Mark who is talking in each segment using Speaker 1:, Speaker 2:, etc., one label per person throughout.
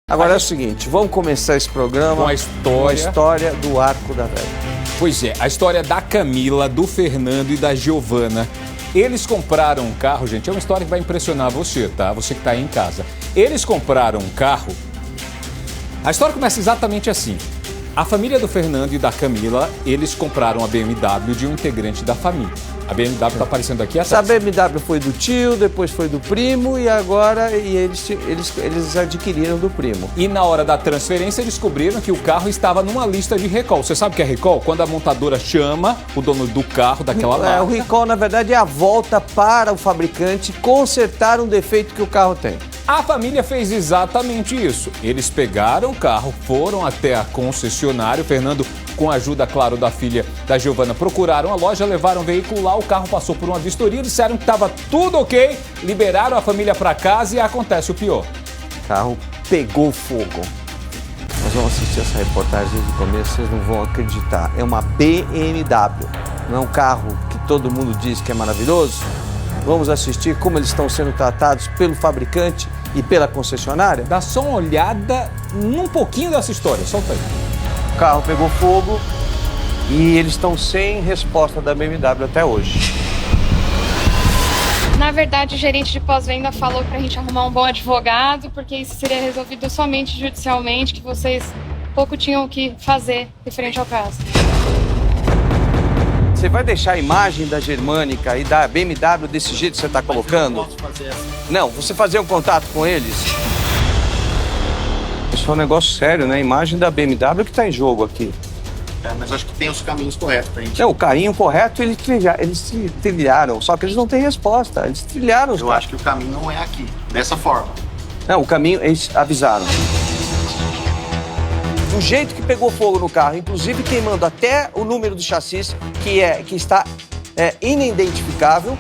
Speaker 1: Agora é o seguinte, vamos começar esse programa
Speaker 2: com a
Speaker 1: história do Arco da Velha.
Speaker 2: Pois é, a história da Camila, do Fernando e da Giovana. Eles compraram um carro, gente, é uma história que vai impressionar você, tá? Você que tá aí em casa. Eles compraram um carro. A história começa exatamente assim. A família do Fernando e da Camila, eles compraram a BMW de um integrante da família. A BMW tá aparecendo aqui.
Speaker 1: A BMW foi do tio, depois foi do primo e agora eles adquiriram do primo.
Speaker 2: E na hora da transferência descobriram que o carro estava numa lista de recall. Você sabe o que é recall? Quando a montadora chama o dono do carro daquela marca.
Speaker 1: O recall, na verdade, é a volta para o fabricante consertar um defeito que o carro tem.
Speaker 2: A família fez exatamente isso. Eles pegaram o carro, foram até a concessionária. O Fernando, com a ajuda, claro, da filha da Giovana, procuraram a loja, levaram o veículo lá. O carro passou por uma vistoria, disseram que estava tudo ok, liberaram a família para casa e acontece o pior.
Speaker 1: O carro pegou fogo. Nós vamos assistir essa reportagem desde o começo, vocês não vão acreditar. É uma BMW, não é um carro que todo mundo diz que é maravilhoso. Vamos assistir como eles estão sendo tratados pelo fabricante e pela concessionária?
Speaker 2: Dá só uma olhada num pouquinho dessa história, solta aí.
Speaker 1: O carro pegou fogo e eles estão sem resposta da BMW até hoje.
Speaker 3: Na verdade, o gerente de pós-venda falou pra gente arrumar um bom advogado, porque isso seria resolvido somente judicialmente, que vocês pouco tinham o que fazer referente ao caso.
Speaker 1: Você vai deixar a imagem da Germânica e da BMW desse jeito que você está colocando?
Speaker 4: Eu não posso fazer assim.
Speaker 1: Não, você fazer um contato com eles? Isso é um negócio sério, né? A imagem da BMW que está em jogo aqui.
Speaker 4: Mas acho que tem os caminhos corretos pra gente.
Speaker 1: Não, o caminho correto eles trilharam, só que eles não têm resposta. Eles trilharam os
Speaker 4: Eu acho que o caminho não é aqui, dessa forma.
Speaker 1: Não, o caminho eles avisaram. Do jeito que pegou fogo no carro, inclusive queimando até o número do chassi, que está inidentificável,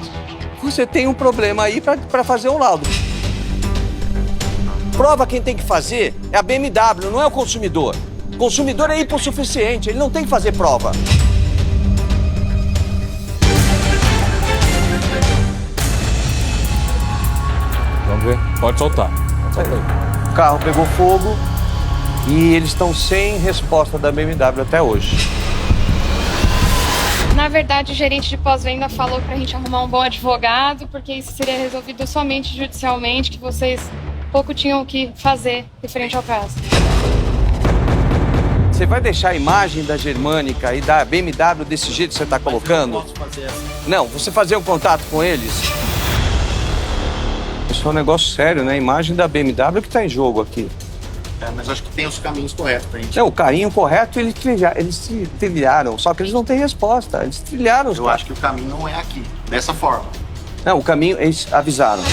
Speaker 1: você tem um problema aí para fazer um laudo. Prova quem tem que fazer é a BMW, não é o consumidor. O consumidor é hipossuficiente, ele não tem que fazer prova.
Speaker 2: Vamos ver, pode soltar. Solta aí.
Speaker 1: O carro pegou fogo e eles estão sem resposta da BMW até hoje.
Speaker 3: Na verdade, o gerente de pós-venda falou pra gente arrumar um bom advogado, porque isso seria resolvido somente judicialmente, que vocês pouco tinham o que fazer referente ao caso.
Speaker 1: Você vai deixar a imagem da Germânica e da BMW desse jeito que você está colocando?
Speaker 4: Eu não posso fazer assim.
Speaker 1: Não, você fazer um contato com eles? Isso é um negócio sério, né? A imagem da BMW que está em jogo aqui.
Speaker 4: Mas acho que tem os caminhos corretos pra gente.
Speaker 1: Não, o caminho correto eles trilharam, só que eles não têm resposta. Eles trilharam os
Speaker 4: Eu acho que o caminho não é aqui, dessa forma.
Speaker 1: Não, o caminho eles avisaram.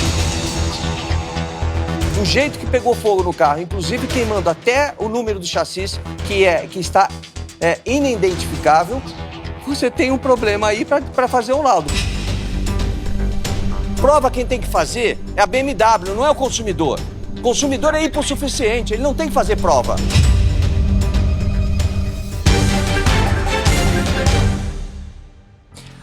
Speaker 1: Do jeito que pegou fogo no carro, inclusive queimando até o número do chassi, que está inidentificável, você tem um problema aí para fazer um laudo. Prova quem tem que fazer é a BMW, não é o consumidor. O consumidor é hipossuficiente, ele não tem que fazer prova.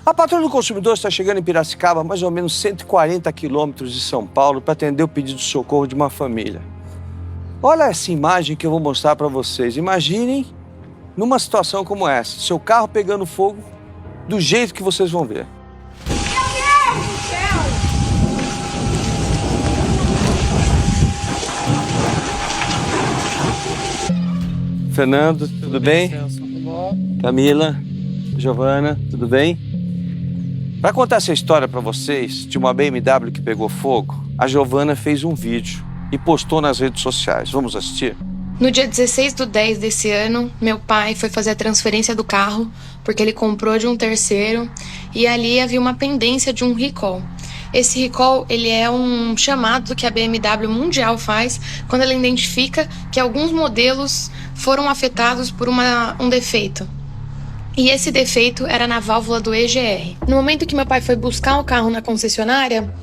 Speaker 1: A Patrulha do Consumidor está chegando em Piracicaba, a mais ou menos 140 quilômetros de São Paulo, para atender o pedido de socorro de uma família. Olha essa imagem que eu vou mostrar para vocês. Imaginem numa situação como essa, seu carro pegando fogo do jeito que vocês vão ver.
Speaker 5: Meu Deus do céu!
Speaker 1: Fernando, tudo bem? Camila, Giovana, tudo bem? Para contar essa história para vocês de uma BMW que pegou fogo, a Giovana fez um vídeo e postou nas redes sociais. Vamos assistir?
Speaker 6: No dia 16/10 desse ano, meu pai foi fazer a transferência do carro porque ele comprou de um terceiro e ali havia uma pendência de um recall. Esse recall, ele é um chamado que a BMW mundial faz quando ela identifica que alguns modelos foram afetados por um defeito. E esse defeito era na válvula do EGR. No momento que meu pai foi buscar o carro na concessionária,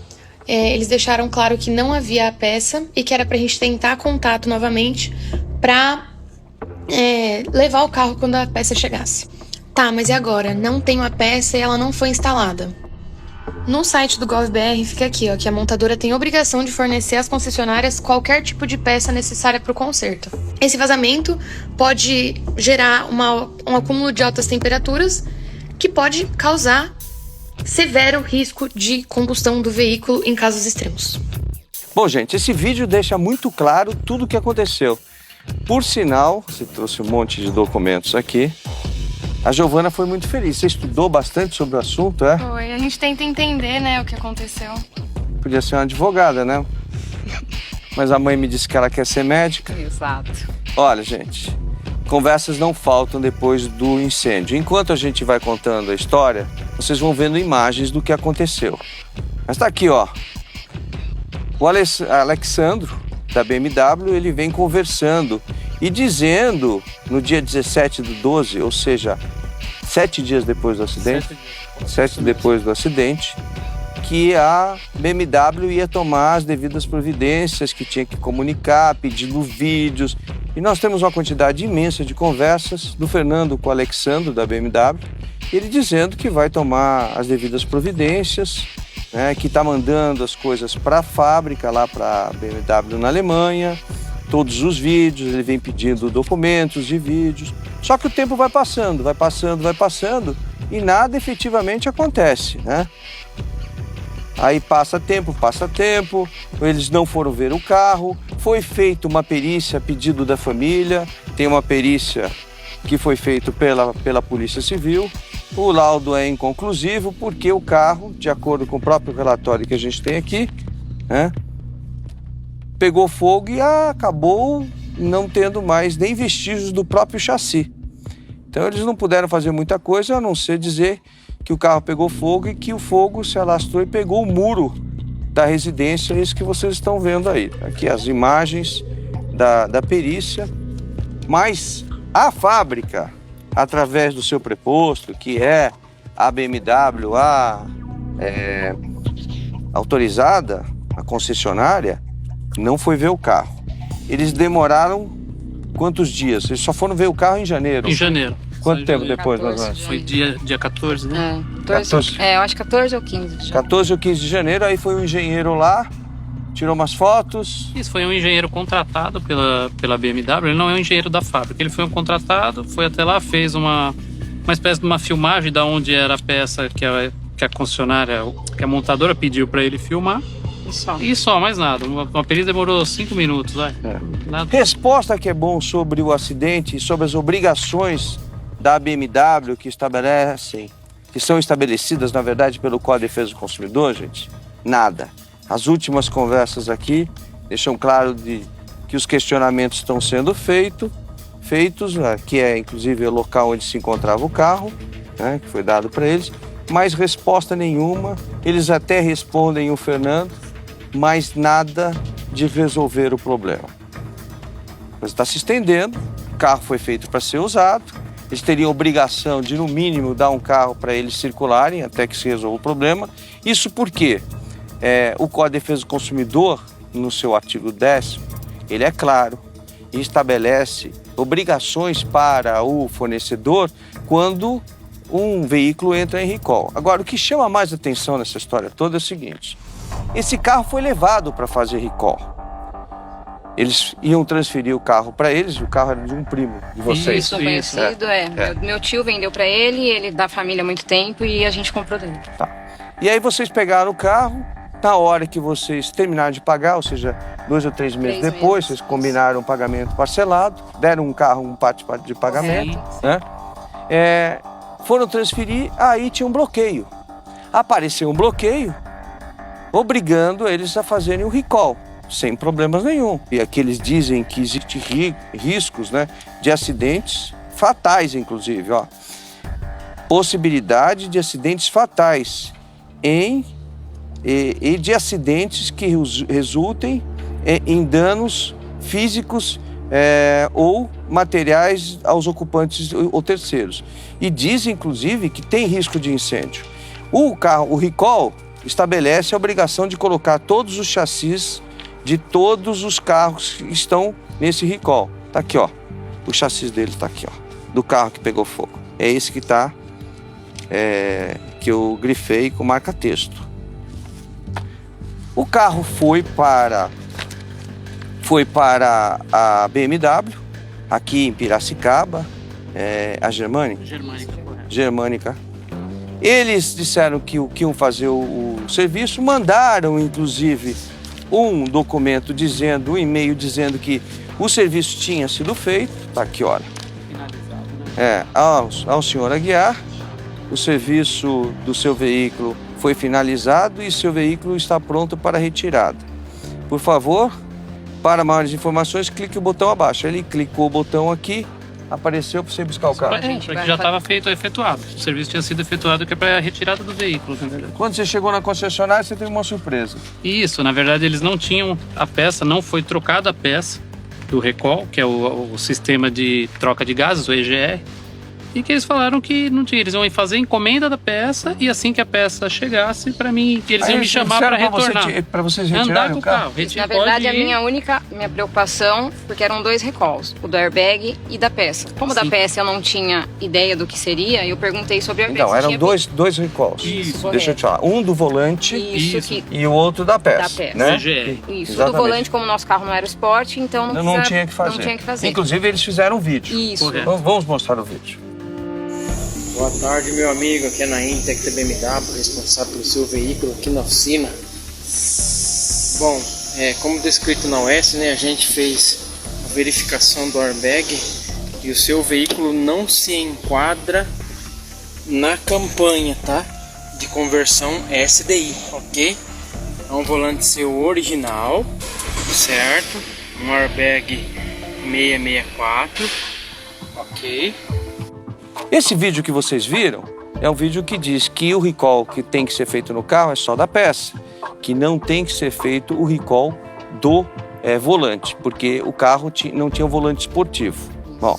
Speaker 6: eles deixaram claro que não havia a peça e que era pra gente tentar contato novamente pra levar o carro quando a peça chegasse. Tá, mas e agora? Não tenho a peça e ela não foi instalada. No site do GovBR fica aqui, ó, que a montadora tem obrigação de fornecer às concessionárias qualquer tipo de peça necessária para o conserto. Esse vazamento pode gerar um acúmulo de altas temperaturas que pode causar severo risco de combustão do veículo em casos extremos.
Speaker 1: Bom, gente, esse vídeo deixa muito claro tudo o que aconteceu. Por sinal, você trouxe um monte de documentos aqui. A Giovana foi muito feliz. Você estudou bastante sobre o assunto, é?
Speaker 3: Foi, a gente tenta entender, né, o que aconteceu.
Speaker 1: Podia ser uma advogada, né? Mas a mãe me disse que ela quer ser médica.
Speaker 7: Exato.
Speaker 1: Olha, gente, conversas não faltam depois do incêndio. Enquanto a gente vai contando a história, vocês vão vendo imagens do que aconteceu. Mas tá aqui, ó. O Alexandro, da BMW, ele vem conversando e dizendo, no dia 17/12, ou seja, 7 dias depois do acidente, 7 depois do acidente, que a BMW ia tomar as devidas providências, que tinha que comunicar, pedindo vídeos. E nós temos uma quantidade imensa de conversas do Fernando com o Alexandro, da BMW, ele dizendo que vai tomar as devidas providências, né, que está mandando as coisas para a fábrica, lá para a BMW na Alemanha, todos os vídeos, ele vem pedindo documentos de vídeos. Só que o tempo vai passando e nada efetivamente acontece, né? Aí passa tempo, eles não foram ver o carro, foi feita uma perícia a pedido da família, tem uma perícia que foi feita pela Polícia Civil. O laudo é inconclusivo porque o carro, de acordo com o próprio relatório que a gente tem aqui, né, pegou fogo e acabou não tendo mais nem vestígios do próprio chassi. Então eles não puderam fazer muita coisa a não ser dizer que o carro pegou fogo e que o fogo se alastrou e pegou o muro da residência, isso que vocês estão vendo aí. Aqui as imagens da perícia, mas a fábrica, através do seu preposto, que é a BMW, autorizada, a concessionária, não foi ver o carro. Eles demoraram quantos dias? Eles só foram ver o carro em janeiro.
Speaker 8: Em janeiro.
Speaker 1: Quanto tempo
Speaker 8: janeiro.
Speaker 1: depois?
Speaker 7: 14
Speaker 8: Foi dia 14, né?
Speaker 7: 14. Eu acho 14 ou 15.
Speaker 1: 14 ou 15 de janeiro, aí foi um engenheiro lá, tirou umas fotos.
Speaker 8: Isso foi um engenheiro contratado pela BMW, ele não é um engenheiro da fábrica. Ele foi um contratado, foi até lá, fez uma espécie de uma filmagem da onde era a peça que a concessionária, que a montadora pediu para ele filmar. E só, mais nada. Uma perícia demorou 5 minutos, vai. Nada.
Speaker 1: Resposta que é bom sobre o acidente e sobre as obrigações da BMW que são estabelecidas, na verdade, pelo Código de Defesa do Consumidor, gente, nada. As últimas conversas aqui deixam claro que os questionamentos estão sendo feitos, que é inclusive o local onde se encontrava o carro, né, que foi dado para eles, mas resposta nenhuma. Eles até respondem o Fernando, mas nada de resolver o problema. Mas está se estendendo, o carro foi feito para ser usado, eles teriam obrigação de, no mínimo, dar um carro para eles circularem até que se resolva o problema. Isso porque o Código de Defesa do Consumidor, no seu artigo 10º, ele é claro e estabelece obrigações para o fornecedor quando um veículo entra em recall. Agora, o que chama mais atenção nessa história toda é o seguinte: esse carro foi levado para fazer recall. Eles iam transferir o carro para eles, o carro era de um primo de vocês.
Speaker 7: Isso, conhecido, Meu tio vendeu para ele da família há muito tempo e a gente comprou dele.
Speaker 1: Tá. E aí vocês pegaram o carro, na hora que vocês terminaram de pagar, ou seja, 2 ou 3 meses depois, vocês combinaram um pagamento parcelado, deram um carro, um parte de pagamento, né? Foram transferir, aí tinha um bloqueio. Apareceu um bloqueio, obrigando eles a fazerem o recall, sem problemas nenhum. E aqui eles dizem que existem riscos, né, de acidentes fatais, inclusive, ó. Possibilidade de acidentes fatais e de acidentes que resultem em danos físicos ou materiais aos ocupantes ou terceiros. E diz, inclusive, que tem risco de incêndio. O recall estabelece a obrigação de colocar todos os chassis de todos os carros que estão nesse recall. Tá aqui, ó. O chassi dele tá aqui, ó. Do carro que pegou fogo. É esse que tá, que eu grifei com marca-texto. O carro foi para a BMW, aqui em Piracicaba, a Germânica. Germânica. Eles disseram que iam fazer o serviço, mandaram inclusive um documento dizendo, um e-mail dizendo que o serviço tinha sido feito, tá aqui, olha. Ao senhor Aguiar, o serviço do seu veículo foi finalizado e seu veículo está pronto para retirada. Por favor, para maiores informações, clique o botão abaixo. Ele clicou o botão aqui, apareceu para você buscar o carro.
Speaker 8: Já estava efetuado. O serviço tinha sido efetuado, que é para a retirada do veículo.
Speaker 1: Quando você chegou na concessionária, você teve uma surpresa.
Speaker 8: Isso, na verdade, eles não tinham a peça, não foi trocada a peça do recall, que é o sistema de troca de gases, o EGR. E que eles falaram que não tinha, eles iam fazer encomenda da peça e assim que a peça chegasse para mim, eles iam me chamar para retornar.
Speaker 1: Para vocês retirarem o carro?
Speaker 7: Na verdade, a minha preocupação, porque eram 2 recalls, o do airbag e da peça. Como da peça eu não tinha ideia do que seria, eu perguntei sobre o airbag.
Speaker 1: Então, eram dois recalls.
Speaker 7: Isso,
Speaker 1: deixa eu te falar. Um do volante e o outro da peça. Né?
Speaker 7: Isso, exatamente. Do volante, como o nosso carro não era esporte, então
Speaker 1: não tinha que fazer. Inclusive, eles fizeram um vídeo.
Speaker 7: Isso.
Speaker 1: Então, vamos mostrar o vídeo.
Speaker 9: Boa tarde, meu amigo, aqui é Naim, Tech da BMW, responsável pelo seu veículo aqui na oficina. Bom, como descrito na OS, né, a gente fez a verificação do airbag e o seu veículo não se enquadra na campanha, tá? De conversão SDI, ok? É um volante seu original, certo? Um airbag 664, ok?
Speaker 1: Esse vídeo que vocês viram é um vídeo que diz que o recall que tem que ser feito no carro é só da peça, que não tem que ser feito o recall do volante, porque o carro não tinha um volante esportivo. Bom,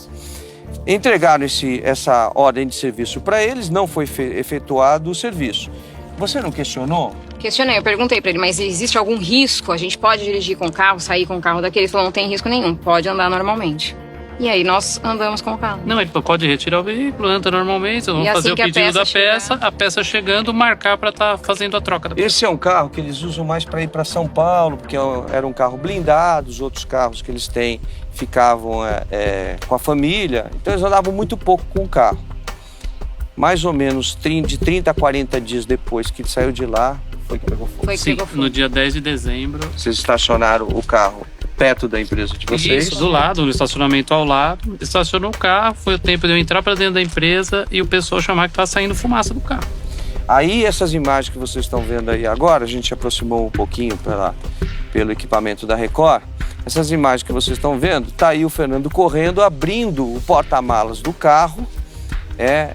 Speaker 1: entregaram essa ordem de serviço para eles, não foi efetuado o serviço. Você não questionou?
Speaker 7: Questionei, eu perguntei para ele, mas existe algum risco? A gente pode dirigir com o carro, sair com o carro daqui? Ele falou, não tem risco nenhum, pode andar normalmente. E aí nós andamos com o carro.
Speaker 8: Não, ele pode retirar o veículo, anda normalmente, vamos fazer o pedido da peça, a peça chegando, marcar para estar fazendo a troca da peça.
Speaker 1: Esse é um carro que eles usam mais para ir para São Paulo, porque era um carro blindado, os outros carros que eles têm ficavam com a família, então eles andavam muito pouco com o carro. Mais ou menos de 30 a 40 dias depois que ele saiu de lá, foi que pegou fogo.
Speaker 8: Sim, no dia 10 de dezembro.
Speaker 1: Vocês estacionaram o carro perto da empresa de vocês?
Speaker 8: Isso, do lado, no estacionamento ao lado. Estacionou o carro, foi o tempo de eu entrar para dentro da empresa e o pessoal chamar que estava saindo fumaça do carro.
Speaker 1: Aí essas imagens que vocês estão vendo aí agora, a gente aproximou um pouquinho pelo equipamento da Record. Essas imagens que vocês estão vendo, tá aí o Fernando correndo, abrindo o porta-malas do carro,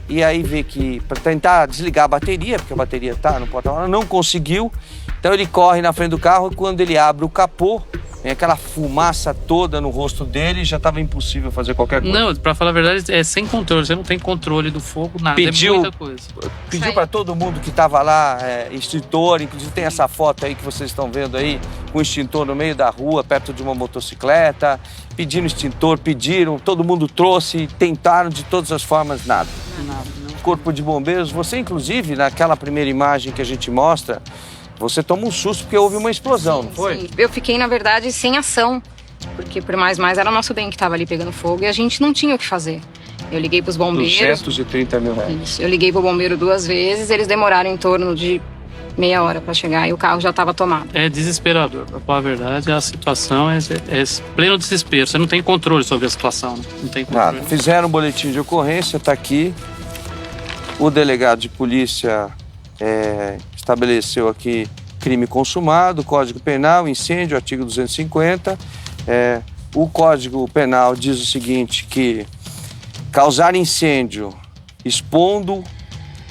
Speaker 1: e aí vê que para tentar desligar a bateria, porque a bateria está no porta-malas, não conseguiu. Então ele corre na frente do carro e quando ele abre o capô, tem aquela fumaça toda no rosto dele, já estava impossível fazer qualquer coisa.
Speaker 8: Não, para falar a verdade, é sem controle, você não tem controle do fogo, nada, é muita coisa.
Speaker 1: Pediu para todo mundo que estava lá, extintor, inclusive tem essa foto aí que vocês estão vendo aí, com o extintor no meio da rua, perto de uma motocicleta, pedindo extintor, todo mundo trouxe, tentaram de todas as formas, nada. Corpo de bombeiros, você inclusive, naquela primeira imagem que a gente mostra, você toma um susto porque houve uma explosão, não foi?
Speaker 7: Sim. Eu fiquei, na verdade, sem ação, porque por mais era nosso bem que estava ali pegando fogo e a gente não tinha o que fazer. Eu liguei para os bombeiros.
Speaker 1: 230 mil reais.
Speaker 7: Isso. Eu liguei para o bombeiro 2 vezes, eles demoraram em torno de meia hora para chegar e o carro já estava tomado.
Speaker 8: É desesperador, para falar a verdade, a situação é pleno desespero. Você não tem controle sobre a situação, não tem controle.
Speaker 1: Nada. Fizeram um boletim de ocorrência, está aqui. O delegado de polícia estabeleceu aqui crime consumado, Código Penal, incêndio, artigo 250. O Código Penal diz o seguinte, que causar incêndio expondo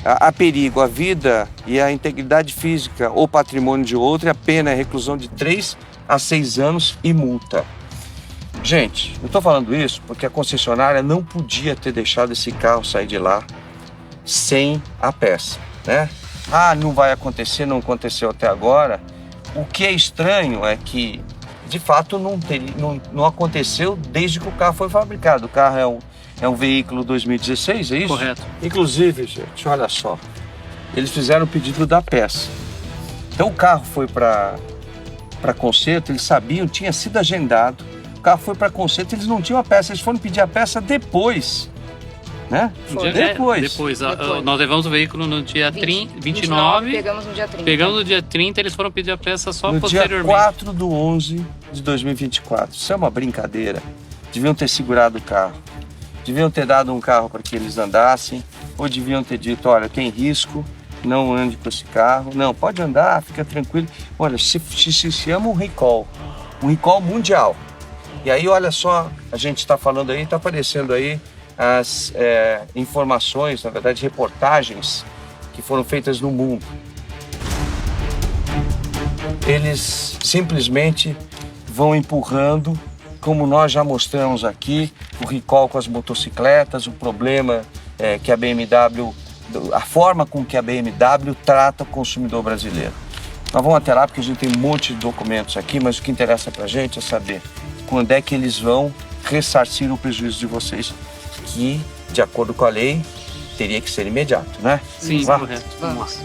Speaker 1: a perigo a vida e a integridade física ou patrimônio de outro, a pena é reclusão de 3 a 6 anos e multa. Gente, eu estou falando isso porque a concessionária não podia ter deixado esse carro sair de lá sem a peça, né? Não vai acontecer, não aconteceu até agora. O que é estranho é que, de fato, não aconteceu desde que o carro foi fabricado. O carro é um veículo 2016, é isso?
Speaker 8: Correto.
Speaker 1: Inclusive, gente, olha só, eles fizeram o pedido da peça. Então o carro foi para para conserto, eles sabiam, tinha sido agendado, o carro foi para conserto, eles não tinham a peça, eles foram pedir a peça depois, né? Depois.
Speaker 8: Nós levamos o veículo no dia 29,
Speaker 7: pegamos no dia 30.
Speaker 8: Pegamos no dia 30, eles foram pedir a peça só
Speaker 1: no
Speaker 8: posteriormente.
Speaker 1: dia 4/11/2024. Isso é uma brincadeira. Deviam ter segurado o carro. Deviam ter dado um carro para que eles andassem. Ou deviam ter dito, olha, tem risco, não ande com esse carro. Não, pode andar, fica tranquilo. Olha, se chama um recall mundial. E aí, olha só, a gente está falando aí, está aparecendo aí as informações, na verdade, reportagens que foram feitas no mundo. Eles simplesmente vão empurrando, como nós já mostramos aqui, o recall com as motocicletas, o problema que a BMW, a forma com que a BMW trata o consumidor brasileiro. Nós vamos até lá porque a gente tem um monte de documentos aqui, mas o que interessa pra gente é saber quando é que eles vão ressarcir o prejuízo de vocês, que, de acordo com a lei, teria que ser imediato, né?
Speaker 8: Sim, correto.
Speaker 7: Vamos.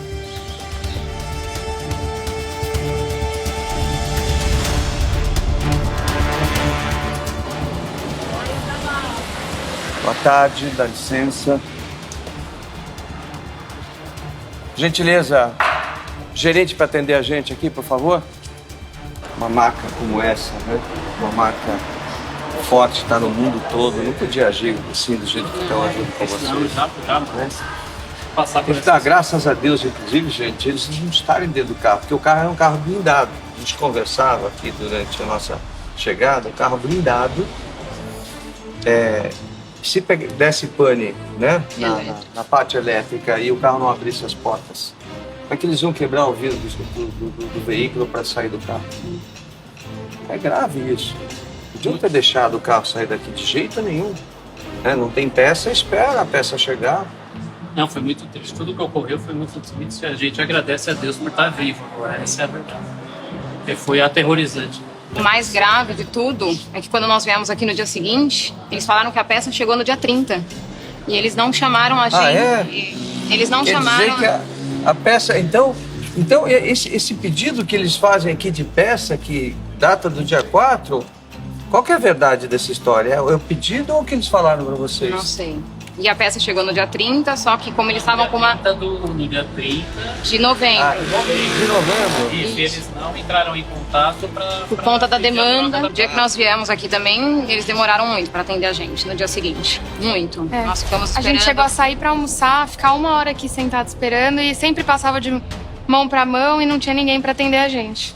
Speaker 1: Boa tarde, dá licença. Gentileza, gerente para atender a gente aqui, por favor. Uma marca como essa, né? Uma marca forte, está no mundo todo. Não podia agir assim do jeito que estão agindo com vocês. Graças a Deus, inclusive, gente, eles não estarem dentro do carro, porque o carro é um carro blindado. A gente conversava aqui durante a nossa chegada, um carro blindado. Se desse pane, né, na parte elétrica e o carro não abrisse as portas, como é que eles iam quebrar o vidro do veículo para sair do carro? É grave isso. Podiam ter deixado o carro sair daqui de jeito nenhum. Não tem peça, espera a peça chegar.
Speaker 8: Não, foi muito triste. Tudo que ocorreu foi muito triste. A gente agradece a Deus por estar vivo. Essa é a verdade. Porque foi aterrorizante.
Speaker 7: O mais grave de tudo é que quando nós viemos aqui no dia seguinte, eles falaram que a peça chegou no dia 30. E eles não chamaram a gente. Eles não chamaram.
Speaker 1: Quer dizer que a peça. Então esse pedido que eles fazem aqui de peça, que data do dia 4, qual que é a verdade dessa história? É o pedido ou o que eles falaram para vocês?
Speaker 7: Não sei. E a peça chegou no dia 30, só que como eles estavam com uma...
Speaker 8: No dia 30...
Speaker 7: De novembro.
Speaker 1: De novembro?
Speaker 8: Isso, e eles não entraram em contato
Speaker 7: por conta da demanda. No dia que nós viemos aqui também, eles demoraram muito para atender a gente, no dia seguinte. Muito. Nós ficamos esperando.
Speaker 3: A gente chegou a sair para almoçar, ficar 1 hora aqui sentado esperando e sempre passava de mão para mão e não tinha ninguém para atender a gente.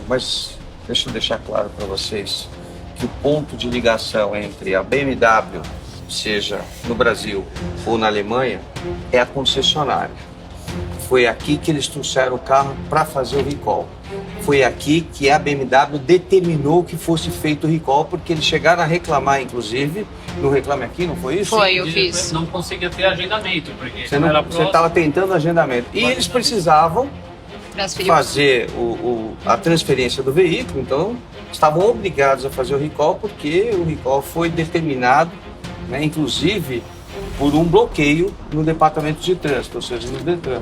Speaker 1: Mas deixa eu deixar claro para vocês que o ponto de ligação entre a BMW, seja no Brasil ou na Alemanha, é a concessionária. Foi aqui que eles trouxeram o carro para fazer o recall. Foi aqui que a BMW determinou que fosse feito o recall, porque eles chegaram a reclamar, inclusive, no Reclame Aqui, não foi isso?
Speaker 7: Foi, eu fiz.
Speaker 8: Não conseguia ter agendamento, porque
Speaker 1: você estava tentando agendamento. E eles precisavam fazer a transferência do veículo, então estavam obrigados a fazer o recall, porque o recall foi determinado, né, inclusive por um bloqueio no departamento de trânsito, ou seja, no Detran.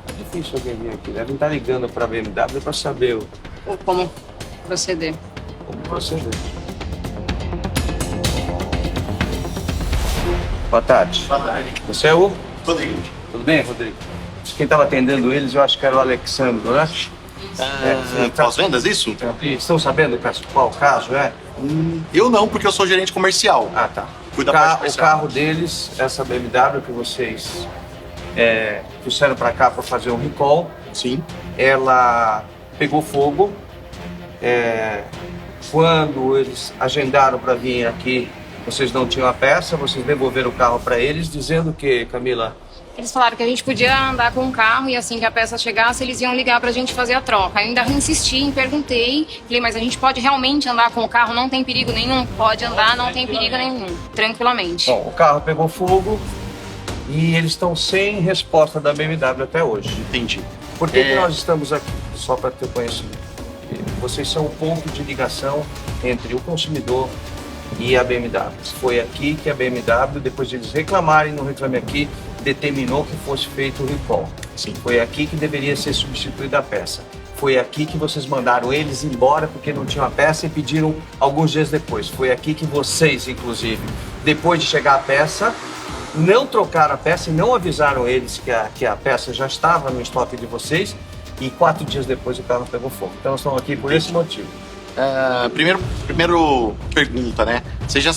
Speaker 1: É difícil alguém vir aqui, devem estar ligando para a BMW para saber
Speaker 7: como proceder.
Speaker 1: Boa tarde.
Speaker 4: Boa tarde.
Speaker 1: Você é o?
Speaker 4: Rodrigo.
Speaker 1: Tudo bem, Rodrigo? Quem estava atendendo eles, eu acho que era o Alexandre, né?
Speaker 4: Pós-vendas, isso?
Speaker 1: Estão sabendo qual caso é?
Speaker 4: Eu não, porque eu sou gerente comercial.
Speaker 1: Ah, tá.
Speaker 4: Cuida da parte
Speaker 1: O
Speaker 4: comercial.
Speaker 1: carro deles, essa BMW que vocês trouxeram para cá para fazer um recall.
Speaker 4: Sim.
Speaker 1: Ela pegou fogo. Quando eles agendaram para vir aqui, vocês não tinham a peça, vocês devolveram o carro para eles, dizendo que, Camila?
Speaker 7: Eles falaram que a gente podia andar com o carro e assim que a peça chegasse, eles iam ligar pra gente fazer a troca. Eu ainda insisti, perguntei, falei, mas a gente pode realmente andar com o carro? Não tem perigo nenhum? Pode andar, não tem perigo nenhum. Tranquilamente.
Speaker 1: Bom, o carro pegou fogo e eles estão sem resposta da BMW até hoje.
Speaker 4: Entendi.
Speaker 1: Por que nós estamos aqui? Só para ter conhecimento. Vocês são o ponto de ligação entre o consumidor e a BMW. Foi aqui que a BMW, depois de eles reclamarem no Reclame Aqui, determinou que fosse feito o recall.
Speaker 4: Sim.
Speaker 1: Foi aqui que deveria ser substituída a peça. Foi aqui que vocês mandaram eles embora porque não tinham a peça e pediram alguns dias depois. Foi aqui que vocês, inclusive, depois de chegar a peça, não trocaram a peça e não avisaram eles que a peça já estava no estoque de vocês e 4 dias depois o carro pegou fogo. Então nós estamos aqui por esse motivo.
Speaker 4: Primeiro pergunta, né? Vocês já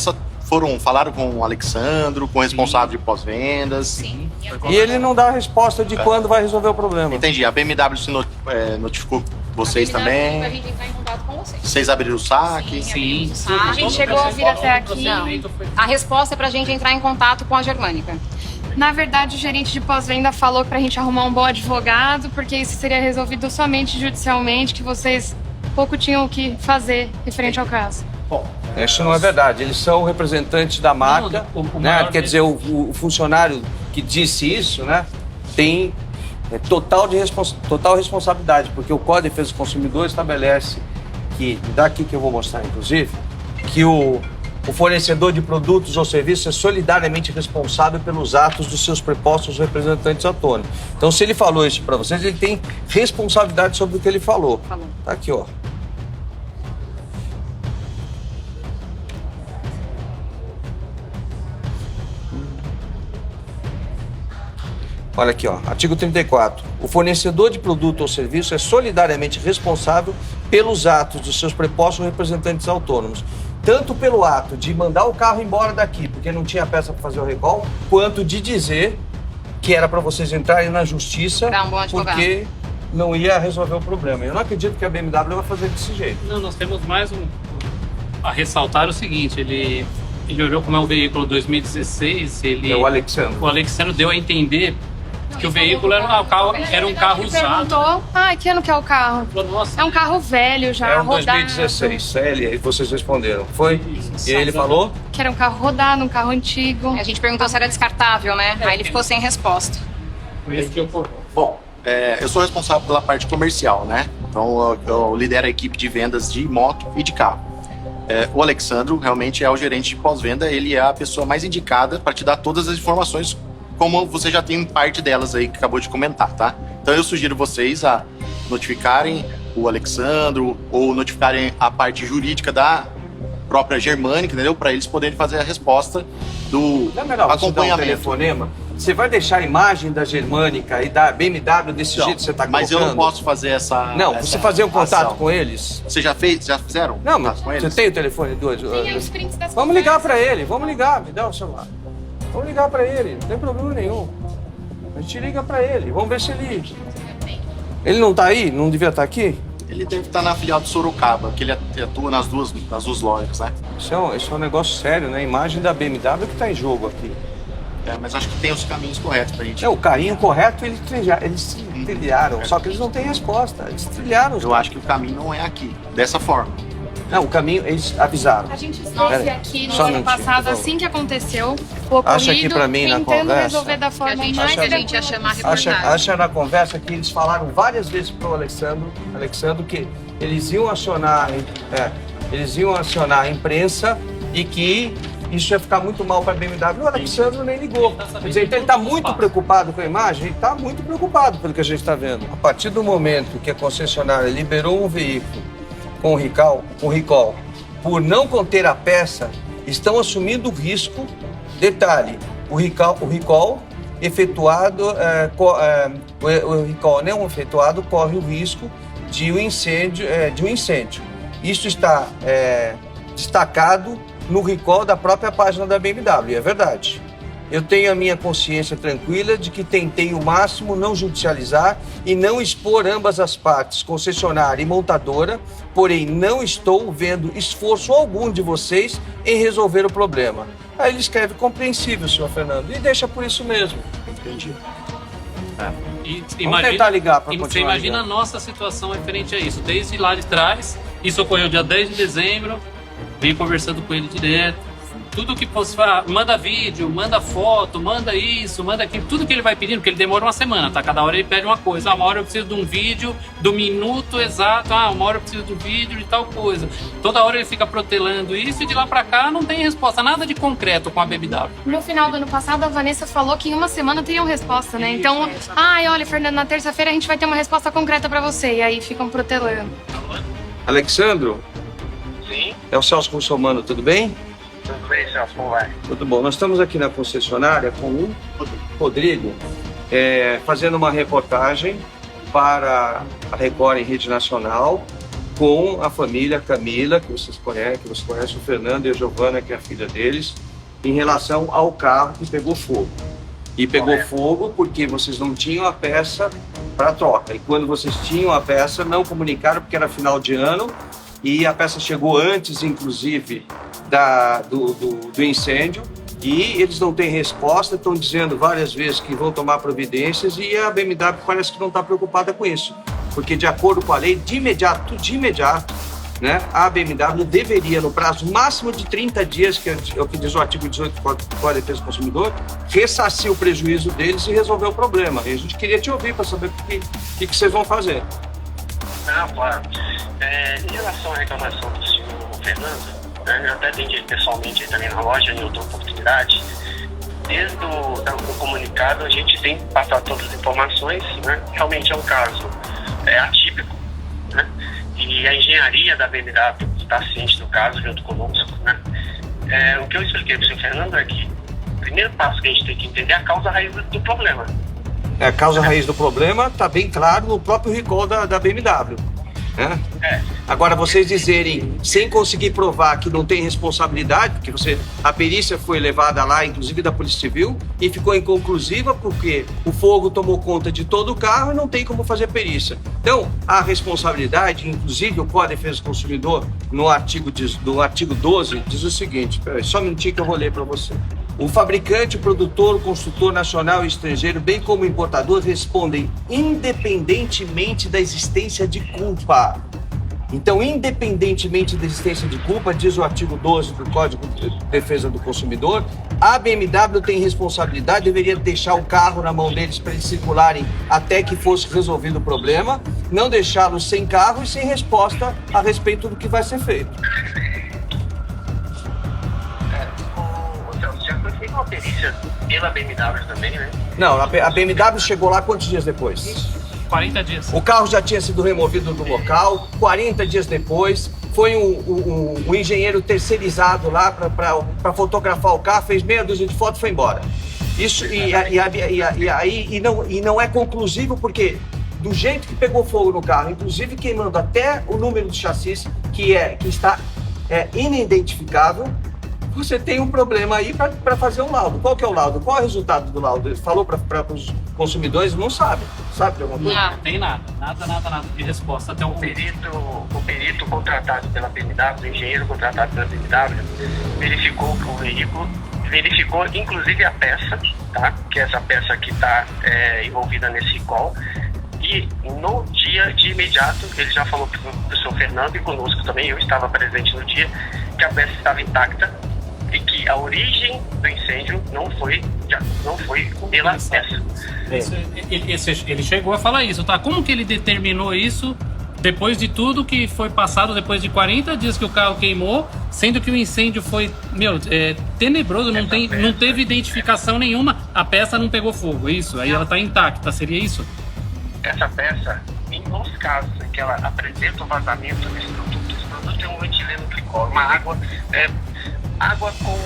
Speaker 4: falaram com o Alexandro, com o responsável de pós-vendas?
Speaker 7: Sim.
Speaker 1: E ele não dá a resposta de quando vai resolver o problema.
Speaker 4: Entendi. A BMW se notificou vocês também?
Speaker 7: A gente entrar em contato com vocês.
Speaker 4: Vocês abriram o saque?
Speaker 8: Sim.
Speaker 3: A gente chegou a vir até aqui.
Speaker 7: A resposta é pra gente entrar em contato com a Germânica.
Speaker 3: Na verdade, o gerente de pós-venda falou pra gente arrumar um bom advogado, porque isso seria resolvido somente judicialmente, que vocês pouco tinham o que fazer referente ao caso.
Speaker 1: Bom, isso não é verdade. Eles são representantes da marca, né? Quer dizer, o funcionário que disse isso, né, tem total responsabilidade, porque o Código de Defesa do Consumidor estabelece que, daqui que eu vou mostrar, inclusive, que o fornecedor de produtos ou serviços é solidariamente responsável pelos atos dos seus prepostos representantes autônomos. Então, se ele falou isso para vocês, ele tem responsabilidade sobre o que ele falou. Tá aqui, ó. Olha aqui, ó, artigo 34. O fornecedor de produto ou serviço é solidariamente responsável pelos atos dos seus prepostos representantes autônomos, tanto pelo ato de mandar o carro embora daqui, porque não tinha peça para fazer o recall, quanto de dizer que era para vocês entrarem na justiça, porque não ia resolver o problema. Eu não acredito que a BMW vai fazer desse jeito.
Speaker 8: Não, nós temos mais a ressaltar o seguinte, ele olhou como é um veículo 2016,
Speaker 1: É o Alexandre.
Speaker 8: O Alexandre deu a entender que o veículo era um carro usado.
Speaker 3: Perguntou, que ano que é o carro?
Speaker 8: Nossa,
Speaker 3: É um carro velho já,
Speaker 1: É um
Speaker 3: rodado.
Speaker 1: 2016, e vocês responderam. Foi? E ele falou?
Speaker 3: Que era um carro rodado, um carro antigo.
Speaker 7: A gente perguntou se era descartável, né? Aí ele ficou sem resposta.
Speaker 8: foi esse que ocorreu.
Speaker 4: Bom, eu sou responsável pela parte comercial, né? Então eu lidero a equipe de vendas de moto e de carro. O Alexandro realmente é o gerente de pós-venda, ele é a pessoa mais indicada para te dar todas as informações, como você já tem parte delas aí que acabou de comentar, tá? Então eu sugiro vocês a notificarem o Alexandro ou notificarem a parte jurídica da própria Germânica, entendeu? Para eles poderem fazer a resposta do
Speaker 1: Não é melhor você dar um
Speaker 4: acompanhamento.
Speaker 1: telefonema? Você vai deixar a imagem da Germânica e da BMW desse jeito que você está colocando?
Speaker 4: Mas eu não posso fazer essa...
Speaker 1: Não,
Speaker 4: essa
Speaker 1: você fazer um contato
Speaker 4: ação.
Speaker 1: com eles?
Speaker 4: Você já fizeram?
Speaker 1: Não, mas
Speaker 4: contato com
Speaker 1: você
Speaker 4: eles?
Speaker 1: tem o telefone do...
Speaker 3: Tem os prints das
Speaker 1: Vamos ligar para ele, vamos ligar, me dá o celular. Vamos ligar para ele, não tem problema nenhum. A gente liga para ele, vamos ver se ele... Ele não tá aí? Não devia estar aqui?
Speaker 4: Ele deve estar na filial de Sorocaba, que ele atua nas duas lojas, né?
Speaker 1: Isso é um negócio sério, né? A imagem da BMW que está em jogo aqui.
Speaker 4: Mas acho que tem os caminhos corretos pra gente.
Speaker 1: O carrinho correto eles trilharam, só que eles não têm resposta. Eles trilharam.
Speaker 4: Eu acho que o caminho não é aqui, dessa forma.
Speaker 1: Não, o caminho eles avisaram.
Speaker 3: A gente esteve aqui no
Speaker 1: Só um
Speaker 3: ano
Speaker 1: minutinho,
Speaker 3: passado,
Speaker 1: por favor.
Speaker 3: assim que aconteceu o ocorrido,
Speaker 1: Acha aqui pra mim na
Speaker 3: tentando
Speaker 1: conversa?
Speaker 3: resolver da forma mais
Speaker 7: a gente ia chamar a reportagem.
Speaker 1: Acha na conversa que eles falaram várias vezes para o Alexandro que eles iam acionar a imprensa e que isso ia ficar muito mal para a BMW. O Alexandro nem ligou. Quer dizer, então ele está muito preocupado com a imagem, ele está muito preocupado pelo que a gente está vendo. A partir do momento que a concessionária liberou um veículo com recall por não conter a peça, estão assumindo o risco. Detalhe, o recall efetuado, o recall não efetuado corre o risco de um incêndio. Isso está destacado no recall da própria página da BMW, é verdade. Eu tenho a minha consciência tranquila de que tentei o máximo não judicializar e não expor ambas as partes, concessionária e montadora, porém não estou vendo esforço algum de vocês em resolver o problema. Aí ele escreve compreensível, senhor Fernando, e deixa por isso mesmo.
Speaker 4: Entendi.
Speaker 1: Vamos tentar ligar para continuar.
Speaker 8: Você imagina
Speaker 1: ligando.
Speaker 8: a nossa situação referente a isso. Desde lá de trás, isso ocorreu dia 10 de dezembro, vim conversando com ele direto. tudo que fosse, manda vídeo, manda foto, manda isso, manda aquilo, tudo que ele vai pedindo, porque ele demora uma semana, tá? Cada hora ele pede uma coisa. Uma hora eu preciso de um vídeo do minuto exato, uma hora eu preciso de um vídeo de tal coisa. Toda hora ele fica protelando isso e de lá pra cá não tem resposta, nada de concreto com a BMW.
Speaker 3: No final do ano passado, a Vanessa falou que em uma semana teriam resposta, né? Então, ai, olha, Fernando, na terça-feira a gente vai ter uma resposta concreta pra você. E aí ficam protelando.
Speaker 1: Alexandro?
Speaker 10: Sim?
Speaker 1: É o Celso Russomano, tudo bem?
Speaker 10: Tudo bem, Celso, como vai?
Speaker 1: Tudo bom. Nós estamos aqui na concessionária com o Rodrigo, fazendo uma reportagem para a Record em rede nacional com a família Camila, que você conhece o Fernando e a Giovana, que é a filha deles, em relação ao carro que pegou fogo. E pegou fogo porque vocês não tinham a peça para troca. E quando vocês tinham a peça, não comunicaram porque era final de ano e a peça chegou antes, inclusive, do incêndio, e eles não têm resposta, estão dizendo várias vezes que vão tomar providências e a BMW parece que não está preocupada com isso, porque de acordo com a lei, de imediato, né, a BMW deveria, no prazo máximo de 30 dias, que é o que diz o artigo 18 do Código de Defesa do Consumidor, ressarcir o prejuízo deles e resolver o problema. E a gente queria te ouvir para saber o que vocês vão fazer.
Speaker 10: Claro. Em relação à reclamação do senhor Fernando, eu até atendi ele pessoalmente também na loja, em outra oportunidade. Desde o comunicado, a gente tem passado todas as informações, né? Realmente é um caso atípico, né? E a engenharia da BMW está ciente do caso, junto conosco, né? O que eu expliquei para o senhor Fernando é que o primeiro passo que a gente tem que entender é a causa raiz do problema.
Speaker 1: A causa raiz do problema está bem claro no próprio recall da BMW. Agora, vocês dizerem, sem conseguir provar que não tem responsabilidade, porque a perícia foi levada lá, inclusive da Polícia Civil, e ficou inconclusiva porque o fogo tomou conta de todo o carro e não tem como fazer perícia. Então, a responsabilidade, inclusive o Código de Defesa do Consumidor, no artigo 12, diz o seguinte, só um minutinho que eu vou ler para você. O fabricante, o produtor, o construtor nacional e estrangeiro, bem como o importador, respondem independentemente da existência de culpa. Então, independentemente da existência de culpa, diz o artigo 12 do Código de Defesa do Consumidor, a BMW tem responsabilidade, deveria deixar o carro na mão deles para eles circularem até que fosse resolvido o problema, não deixá-los sem carro e sem resposta a respeito do que vai ser feito.
Speaker 10: Uma perícia pela BMW também, né?
Speaker 1: Não, a BMW chegou lá quantos dias depois?
Speaker 8: 40 dias.
Speaker 1: O carro já tinha sido removido do local, 40 dias depois, foi um engenheiro terceirizado lá para fotografar o carro, fez meia dúzia de fotos e foi embora. Isso, e não é conclusivo porque do jeito que pegou fogo no carro, inclusive queimando até o número do chassi, que está inidentificável, você tem um problema aí para fazer um laudo. Qual que é o laudo? Qual é o resultado do laudo? Ele falou para os consumidores, não sabe. Sabe de alguma coisa?
Speaker 8: Não tem nada de resposta até o
Speaker 10: perito contratado pela BMW, o engenheiro contratado pela BMW, verificou o veículo, verificou inclusive a peça, tá? Que é essa peça que está envolvida nesse recall. E no dia de imediato, ele já falou para o senhor Fernando e conosco também, eu estava presente no dia, que a peça estava intacta e que a origem do incêndio não foi pela peça.
Speaker 8: Ele chegou a falar isso, tá? Como que ele determinou isso depois de tudo que foi passado, depois de 40 dias que o carro queimou, sendo que o incêndio foi, tenebroso, não teve identificação nenhuma, a peça não pegou fogo, é isso? Aí ela está intacta, seria isso?
Speaker 10: Essa peça, em alguns casos em que ela apresenta o vazamento desse produto é um etileno glicol, uma água com...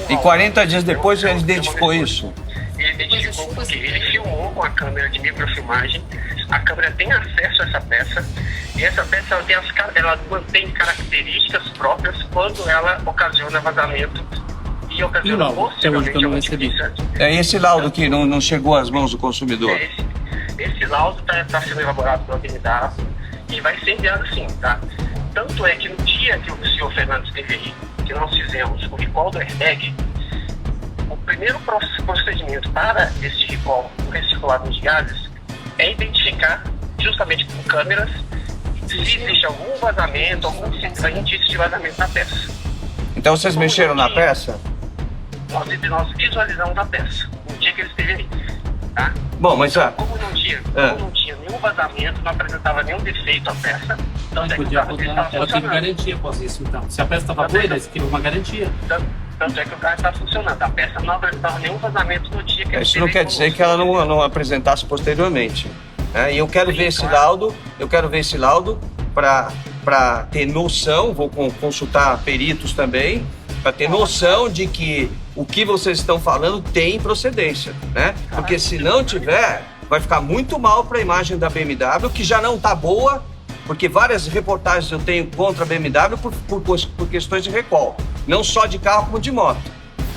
Speaker 1: E 40 dias depois ele identificou isso?
Speaker 10: Ele identificou porque ele filmou com a câmera de microfilmagem, a câmera tem acesso a essa peça, e essa peça ela mantém características próprias quando ela ocasiona vazamento e ocasiona possivelmente uma notícia.
Speaker 1: É esse laudo que não chegou às mãos do consumidor?
Speaker 10: Esse laudo está sendo elaborado pela BMW e vai ser enviado sim, tá? Tanto é que no dia que o senhor Fernando esteve aí, que nós fizemos o recall do airbag, o primeiro procedimento para este recall do recirculador de gases é identificar, justamente com câmeras, se existe algum vazamento, algum indício de vazamento na peça.
Speaker 1: Então vocês mexeram na peça?
Speaker 10: nós visualizamos a peça no dia que ele esteve aí. Tá?
Speaker 1: Bom, mas já...
Speaker 10: Como não tinha nenhum vazamento, não apresentava nenhum defeito à peça, então
Speaker 8: ela teve garantia após isso, então. Se a peça estava boa, eles queriam uma garantia.
Speaker 10: Tanto é que o carro está funcionando. A peça não apresentava nenhum vazamento no dia que ele
Speaker 1: Isso não quer dizer que ela não apresentasse posteriormente. Né? E eu quero ver esse laudo para ter noção, vou consultar peritos também, para ter noção de que o que vocês estão falando tem procedência, né? Porque se não tiver, vai ficar muito mal para a imagem da BMW, que já não está boa, porque várias reportagens eu tenho contra a BMW por questões de recall, não só de carro como de moto.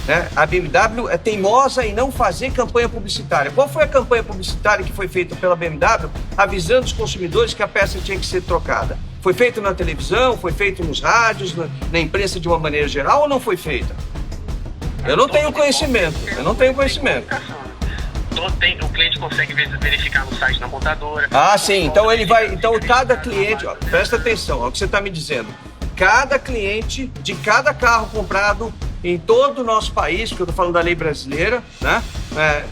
Speaker 1: Né? A BMW é teimosa em não fazer campanha publicitária. Qual foi a campanha publicitária que foi feita pela BMW avisando os consumidores que a peça tinha que ser trocada? Foi feito na televisão, foi feito nos rádios, na imprensa de uma maneira geral ou não foi feita? Eu não tenho conhecimento.
Speaker 10: O cliente consegue verificar no site da montadora.
Speaker 1: Ah, sim. Então ele vai. Então cada cliente, ó, presta atenção ao que você está me dizendo. Cada cliente de cada carro comprado em todo o nosso país, porque eu estou falando da lei brasileira, né?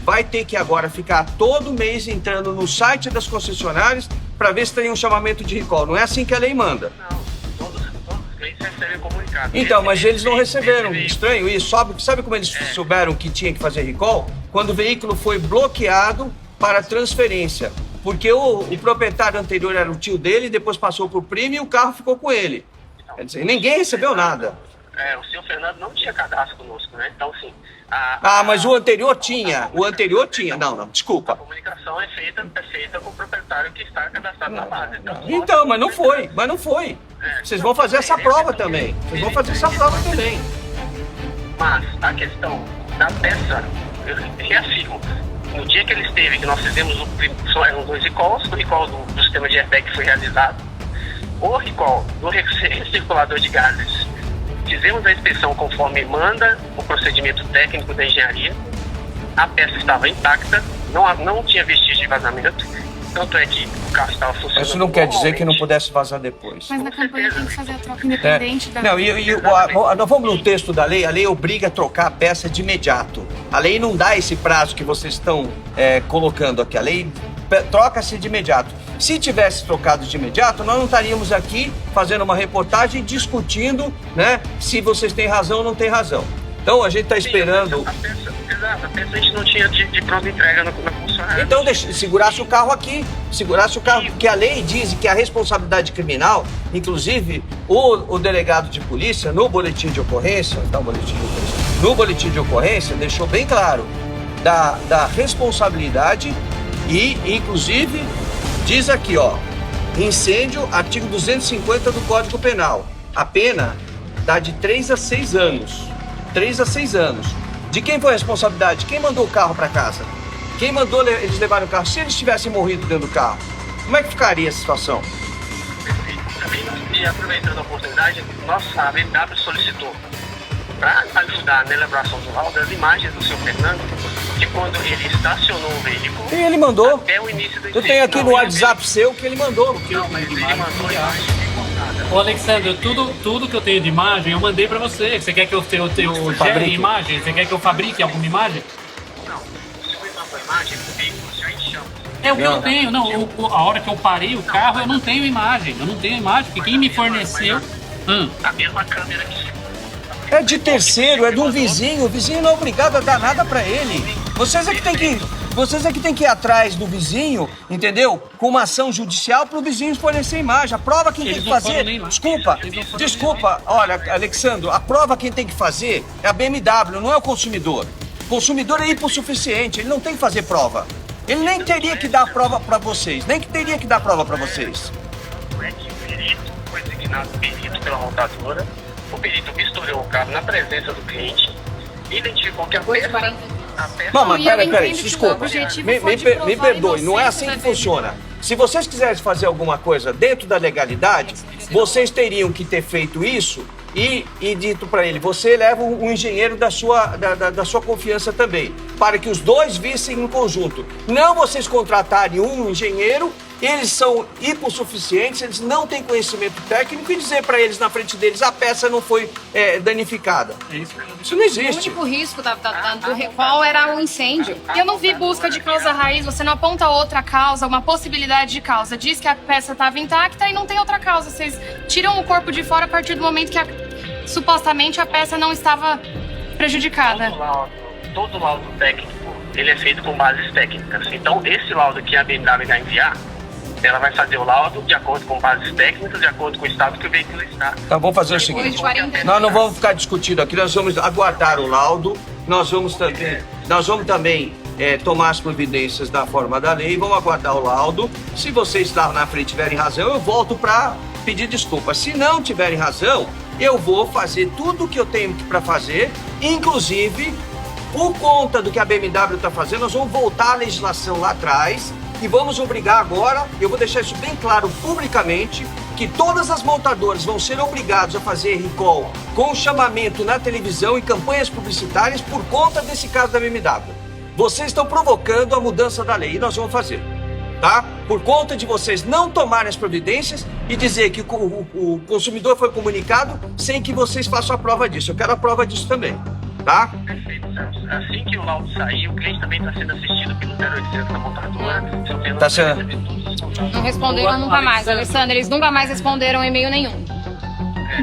Speaker 1: Vai ter que agora ficar todo mês entrando no site das concessionárias para ver se tem um chamamento de recall. Não é assim que a lei manda.
Speaker 10: Não, todos os clientes recebem comunicado.
Speaker 1: Então, mas eles não receberam. Estranho isso. Sabe como eles souberam que tinha que fazer recall? Quando o veículo foi bloqueado para transferência. Porque o proprietário anterior era o tio dele, depois passou para o primo e o carro ficou com ele. Quer dizer, ninguém recebeu nada.
Speaker 10: O senhor Fernando não tinha cadastro conosco, né? Então, sim.
Speaker 1: Mas o anterior tinha. Não, desculpa.
Speaker 10: A comunicação é feita com o proprietário que está cadastrado na base.
Speaker 1: Então, mas não foi. Vocês vão fazer essa prova também.
Speaker 10: Mas a questão da peça, eu reafirmo. No dia que ele esteve, que nós fizemos eram 2 recalls, o recall do sistema de airbag que foi realizado, o recall do recirculador de gases. Fizemos a inspeção conforme manda o procedimento técnico da engenharia. A peça estava intacta, não tinha vestígio de vazamento. Tanto é que o carro estava funcionando.
Speaker 1: Isso não quer dizer que não pudesse vazar depois.
Speaker 3: Mas na campanha tem que fazer a troca independente da...
Speaker 1: Nós vamos no texto da lei, a lei obriga a trocar a peça de imediato. A lei não dá esse prazo que vocês estão colocando aqui. A lei troca-se de imediato. Se tivesse trocado de imediato, nós não estaríamos aqui fazendo uma reportagem discutindo, né, se vocês têm razão ou não têm razão. Então a gente está esperando...
Speaker 10: A peça a gente não tinha de pronta entrega na funcionária.
Speaker 1: Então segurasse o carro aqui, porque a lei diz que a responsabilidade criminal, inclusive o delegado de polícia, no boletim de ocorrência, deixou bem claro da responsabilidade e, inclusive, diz aqui, ó, incêndio, artigo 250 do Código Penal. A pena dá de 3 a 6 anos. 3 a 6 anos. De quem foi a responsabilidade? Quem mandou o carro para casa? Quem mandou eles levarem o carro? Se eles tivessem morrido dentro do carro, como é que ficaria a situação?
Speaker 10: E aproveitando a oportunidade, a BMW solicitou para ajudar na elaboração do laudo as imagens do seu Fernando, de quando ele estacionou o veículo.
Speaker 1: E ele mandou.
Speaker 10: Até o início do
Speaker 1: Eu tenho aqui no WhatsApp seu que ele mandou.
Speaker 10: Mas ele mandou imagem recortada.
Speaker 8: Ô, Alexandre, tudo que eu tenho de imagem eu mandei pra você. Você quer que eu gere imagem? Você quer que eu fabrique alguma imagem?
Speaker 10: Não, se você mandou imagem do veículo, o senhor encheu.
Speaker 8: É o que eu tenho. Não, a hora que eu parei o carro, eu não tenho imagem. Porque quem me forneceu...
Speaker 10: A mesma câmera que...
Speaker 1: É de terceiro, é de um vizinho. O vizinho não é obrigado a dar nada pra ele. Vocês é que tem que ir atrás do vizinho, entendeu? Com uma ação judicial para o vizinho fornecer imagem. A prova quem tem que fazer... Desculpa. Olha, Alexandre, a prova quem tem que fazer é a BMW, não é o consumidor. O consumidor é hipossuficiente, ele não tem que fazer prova. Ele nem teria que dar prova para vocês.
Speaker 10: É que o perito foi designado perito pela montadora. O perito vistoriou o carro na presença do cliente, identificou que a peça...
Speaker 1: Não, mas peraí, desculpa. Me perdoe, não é assim que funciona. Se vocês quiserem fazer alguma coisa dentro da legalidade, vocês teriam que ter feito isso e dito para ele, você leva um engenheiro da sua confiança também, para que os dois vissem em conjunto. Não vocês contratarem um engenheiro eles são hipossuficientes, eles não têm conhecimento técnico, e dizer para eles na frente deles a peça não foi danificada. Isso não
Speaker 7: O
Speaker 1: existe.
Speaker 7: único risco do recall era o incêndio. E eu não vi busca de causa raiz, você não aponta outra causa, uma possibilidade de causa. Diz que a peça estava intacta e não tem outra causa. Vocês tiram o corpo de fora a partir do momento que supostamente a peça não estava prejudicada.
Speaker 10: Todo laudo técnico, ele é feito com bases técnicas. Então, esse laudo que a BMW vai enviar, ela vai fazer o laudo de acordo com bases técnicas, de acordo com o estado que o veículo está.
Speaker 1: Então vamos fazer o seguinte, nós não vamos ficar discutindo aqui, nós vamos aguardar o laudo, nós vamos também tomar as providências da forma da lei, vamos aguardar o laudo. Se vocês lá na frente tiverem razão, eu volto para pedir desculpa. Se não tiverem razão, eu vou fazer tudo o que eu tenho para fazer, inclusive, por conta do que a BMW está fazendo, nós vamos voltar à legislação lá atrás e vamos obrigar agora, eu vou deixar isso bem claro publicamente, que todas as montadoras vão ser obrigadas a fazer recall com chamamento na televisão e campanhas publicitárias por conta desse caso da BMW. Vocês estão provocando a mudança da lei e nós vamos fazer, tá? Por conta de vocês não tomarem as providências e dizer que o consumidor foi comunicado sem que vocês façam a prova disso. Eu quero a prova disso também, tá?
Speaker 10: Perfeito, Celso. Assim que o laudo sair, o cliente também está sendo assistido pelo 0800 da montadora.
Speaker 1: Tá sendo.
Speaker 7: Não responderam nunca mais, Alessandra. Eles nunca mais responderam e-mail nenhum.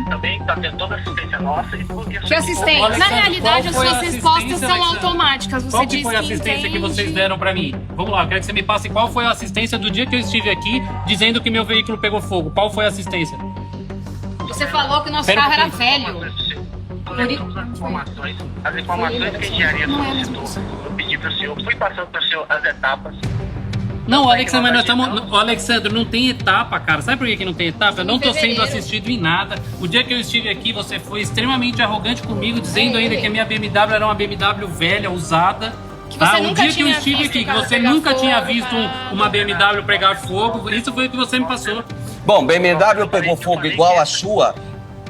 Speaker 10: Também está tendo toda a assistência nossa.
Speaker 7: Que assistência? Na realidade, as suas respostas são automáticas. Você
Speaker 8: Qual que
Speaker 7: diz
Speaker 8: foi a
Speaker 7: que
Speaker 8: assistência que
Speaker 7: entende.
Speaker 8: vocês deram pra mim? Vamos lá, eu quero que você me passe qual foi a assistência do dia que eu estive aqui dizendo que meu veículo pegou fogo. Qual foi a assistência?
Speaker 7: Você falou que o nosso carro era velho.
Speaker 10: As informações que a engenharia solicitou, eu pedi para o senhor, fui passando para o senhor as etapas.
Speaker 8: Não, Alexandre, mas nós estamos. Alexandre, não tem etapa, cara. Sabe por que não tem etapa? Eu não tô sendo assistido em nada. O dia que eu estive aqui, você foi extremamente arrogante comigo, dizendo ainda que a minha BMW era uma BMW velha, usada. Tá? O dia que eu estive aqui, que você nunca tinha visto uma BMW pegar fogo, isso foi o que você me passou.
Speaker 1: Bom, BMW pegou fogo igual a sua.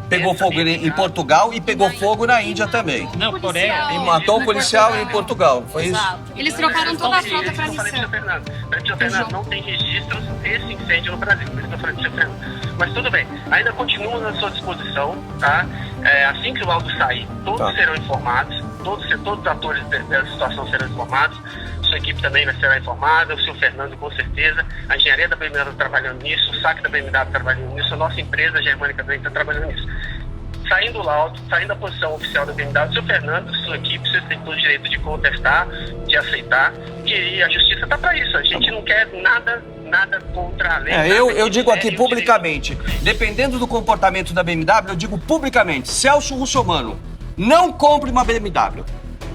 Speaker 1: Pegou fogo em Portugal e pegou fogo na Índia também.
Speaker 8: Não, Coreia.
Speaker 1: E matou um policial em Portugal, foi isso?
Speaker 7: Eles trocaram toda a frota para
Speaker 10: Nissan. Fernando, não tem registros desse incêndio no Brasil, por isso que eu falei para o Fernando. Mas tudo bem, ainda continuo na sua disposição, tá? Assim que o laudo sair, todos serão informados, todos os atores da situação serão informados. Sua equipe também vai ser informada, o senhor Fernando com certeza, a engenharia da BMW está trabalhando nisso, o SAC da BMW está trabalhando nisso, a nossa empresa a Germânica também está trabalhando nisso. Saindo o laudo, saindo a posição oficial da BMW, o senhor Fernando, sua equipe, vocês têm todo o direito de contestar, de aceitar, e a justiça está para isso. A gente não quer nada contra a lei.
Speaker 1: Eu digo aqui publicamente, dependendo do comportamento da BMW, eu digo publicamente, Celso Russomano, não compre uma BMW.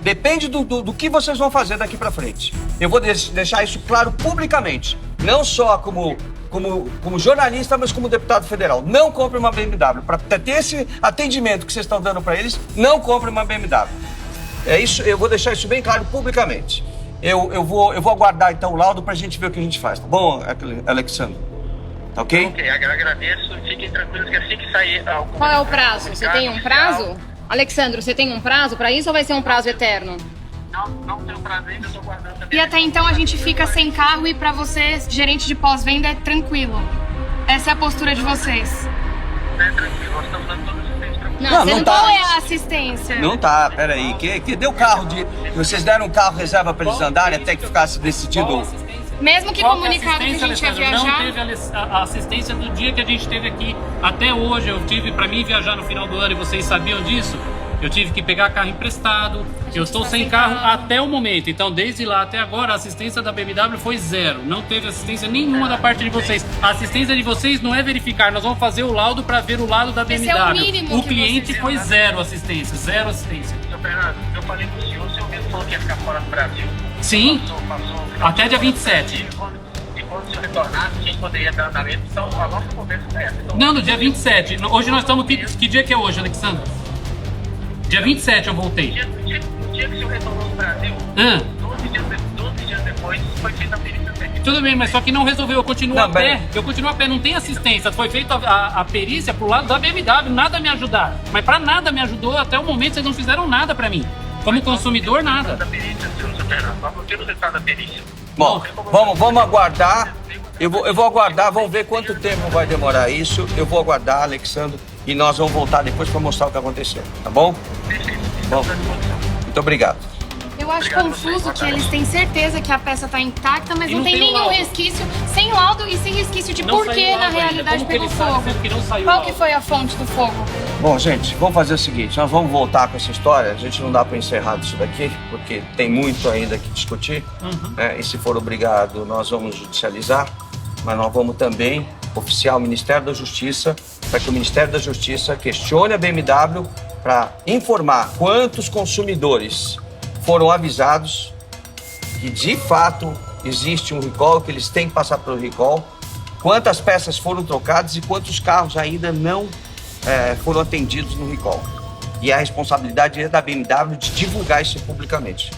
Speaker 1: Depende do que vocês vão fazer daqui pra frente. Eu vou deixar isso claro publicamente. Não só como jornalista, mas como deputado federal. Não compre uma BMW. Para ter esse atendimento que vocês estão dando para eles, não compre uma BMW. É isso, eu vou deixar isso bem claro publicamente. Eu vou aguardar então o laudo pra gente ver o que a gente faz. Tá bom, Alexandre? Tá ok?
Speaker 10: Ok, agradeço. Fiquem tranquilos que assim que sair...
Speaker 7: Qual é o prazo? Você tem um prazo? Alexandre, você tem um prazo para isso ou vai ser um prazo eterno?
Speaker 10: Não tenho prazo ainda, eu tô guardando.
Speaker 3: E até então a gente fica sem carro e pra você, gerente de pós-venda, é tranquilo. Essa é a postura de vocês.
Speaker 10: Não é tranquilo, nós estamos dando toda a assistência pra vocês.
Speaker 1: Não
Speaker 3: Qual
Speaker 1: tá.
Speaker 3: é a assistência?
Speaker 1: Não tá, peraí. Que deu carro de... Vocês deram um carro reserva pra eles andarem até que ficasse decidido...
Speaker 3: Mesmo que comunicado que a gente ia viajar...
Speaker 8: Não teve a assistência do dia que a gente esteve aqui. Até hoje eu tive, para mim viajar no final do ano, e vocês sabiam disso, eu tive que pegar carro emprestado. Eu estou sem carro até o momento. Então, desde lá até agora, a assistência da BMW foi zero. Não teve assistência nenhuma da parte de vocês. A assistência de vocês não é verificar. Nós vamos fazer o laudo para ver o lado da BMW.
Speaker 3: Esse é o mínimo
Speaker 8: o
Speaker 3: que
Speaker 8: cliente
Speaker 3: vocês
Speaker 8: foi zero assistência. Zero assistência.
Speaker 10: Seu Fernando, eu falei pro senhor, o senhor mesmo falou que ia ficar fora do Brasil.
Speaker 8: Sim, até dia 27.
Speaker 10: Quando o senhor retornasse, a gente poderia dar andamento. Então, a nossa conversa é essa. Então,
Speaker 8: não, no dia 27. Hoje nós estamos... Que dia que é hoje, Alexandre? Dia 27 eu voltei.
Speaker 10: No dia que o senhor retornou do Brasil, 12 dias depois, foi feita a perícia técnica.
Speaker 8: Tudo bem, mas só que não resolveu. Eu continuo a pé. Eu continuo a pé, não tem assistência. Foi feita a perícia pro lado da BMW, nada me ajudar. Mas pra nada me ajudou. Até o momento vocês não fizeram nada pra mim. Como consumidor, nada.
Speaker 10: Da perícia, seu Fernando, nós não temos resultado da perícia.
Speaker 1: Bom, vamos aguardar. Eu vou aguardar, vamos ver quanto tempo vai demorar isso. Eu vou aguardar, Alexandre, e nós vamos voltar depois para mostrar o que aconteceu, tá bom? Bom, muito obrigado.
Speaker 3: Eu acho confuso que eles têm certeza que a peça tá intacta, mas não tem nenhum resquício, sem laudo e sem resquício de por que na realidade pegou fogo. Qual que foi a fonte do fogo?
Speaker 1: Bom, gente, vamos fazer o seguinte, nós vamos voltar com essa história, a gente não dá para encerrar isso daqui, porque tem muito ainda que discutir, né? E se for obrigado, nós vamos judicializar, mas nós vamos também oficiar o Ministério da Justiça, para que o Ministério da Justiça questione a BMW para informar quantos consumidores foram avisados que de fato existe um recall, que eles têm que passar pelo recall, quantas peças foram trocadas e quantos carros ainda não foram atendidos no recall. E a responsabilidade é da BMW de divulgar isso publicamente.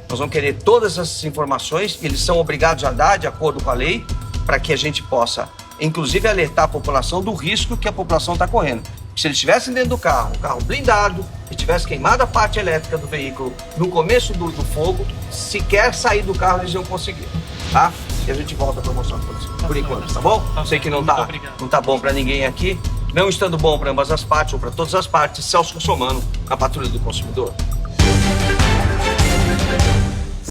Speaker 1: Nós vamos querer todas essas informações, eles são obrigados a dar de acordo com a lei, para que a gente possa, inclusive, alertar a população do risco que a população está correndo. Se eles estivessem dentro do carro, um carro blindado, e tivesse queimado a parte elétrica do veículo no começo do fogo, sequer sair do carro eles iam conseguir, tá? E a gente volta para mostrar para vocês, por enquanto, tá bom? Sei que não tá bom para ninguém aqui, não estando bom para ambas as partes ou para todas as partes, Celso Russomano, a Patrulha do Consumidor.